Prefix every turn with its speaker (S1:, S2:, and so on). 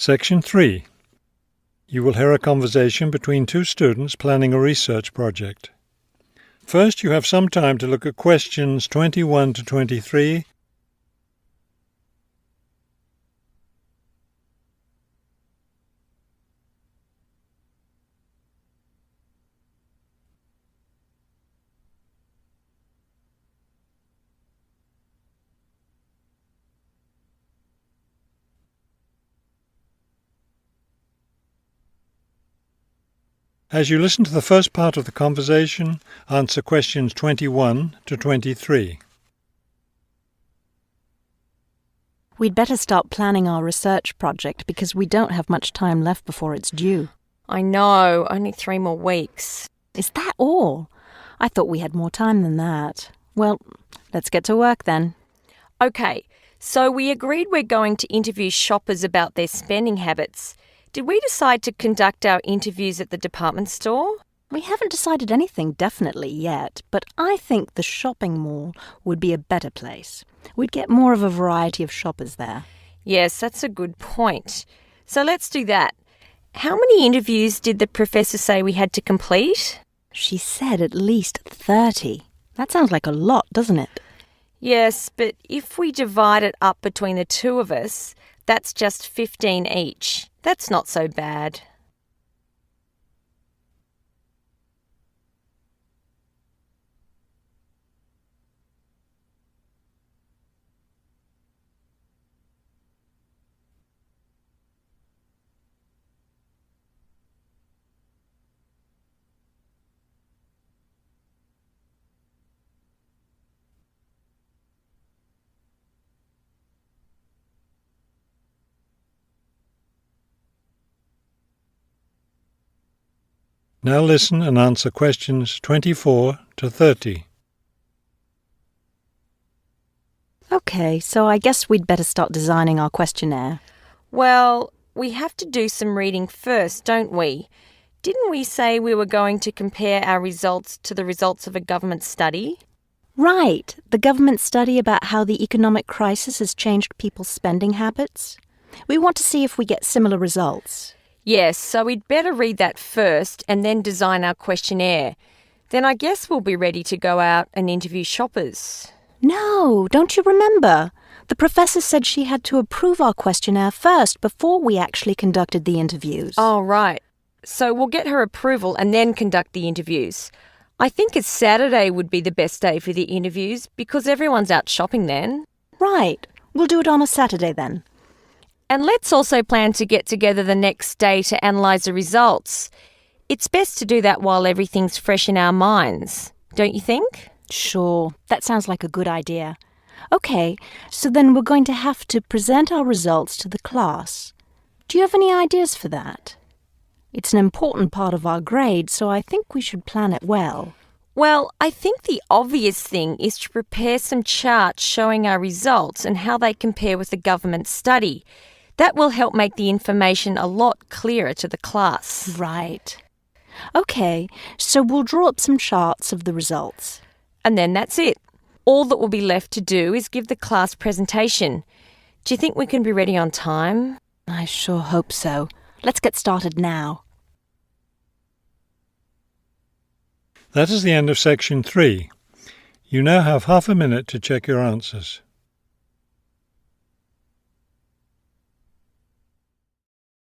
S1: Section 3. You will hear a conversation between two students planning a research project. First, you have some time to look at questions 21 to 23 As you listen to the first part of the conversation, answer questions 21 to 23.
S2: We'd better start planning our research project because we don't have much time left before it's due.
S3: I know, only 3 more weeks.
S2: Is that all? I thought we had more time than that. Well, let's get to work then.
S3: Okay, so we agreed we're going to interview shoppers about their spending habits. Did we decide to conduct our interviews at the department store?
S2: We haven't decided anything definitely yet, but I think the shopping mall would be a better place. We'd get more of a variety of shoppers there.
S3: Yes, that's a good point. So let's do that. How many interviews did the professor say we had to complete?
S2: She said at least 30. That sounds like a lot, doesn't it?
S3: Yes, but if we divide it up between the two of us, that's just 15 each. That's not so bad.
S1: Now listen and answer questions 24 to 30.
S2: Okay, so I guess we'd better start designing our questionnaire.
S3: Well, we have to do some reading first, don't we? Didn't we say we were going to compare our results to the results of a government study?
S2: Right, the government study about how the economic crisis has changed people's spending habits. We want to see if we get similar results.
S3: Yes, so we'd better read that first and then design our questionnaire. Then I guess we'll be ready to go out and interview shoppers.
S2: No, don't you remember? The professor said she had to approve our questionnaire first before we actually conducted the interviews.
S3: Oh, right. So we'll get her approval and then conduct the interviews. I think a Saturday would be the best day for the interviews because everyone's out shopping then.
S2: Right. We'll do it on a Saturday then.
S3: And let's also plan to get together the next day to analyse the results. It's best to do that while everything's fresh in our minds, don't you think?
S2: Sure, that sounds like a good idea. Okay, so then we're going to have to present our results to the class. Do you have any ideas for that? It's an important part of our grade, so I think we should plan it well.
S3: Well, I think the obvious thing is to prepare some charts showing our results and how they compare with the government study. That will help make the information a lot clearer to the class.
S2: Right. Okay, so we'll draw up some charts of the results.
S3: And then that's it. All that will be left to do is give the class presentation. Do you think we can be ready on time?
S2: I sure hope so. Let's get started now.
S1: That is the end of Section 3. You now have half a minute to check your answers.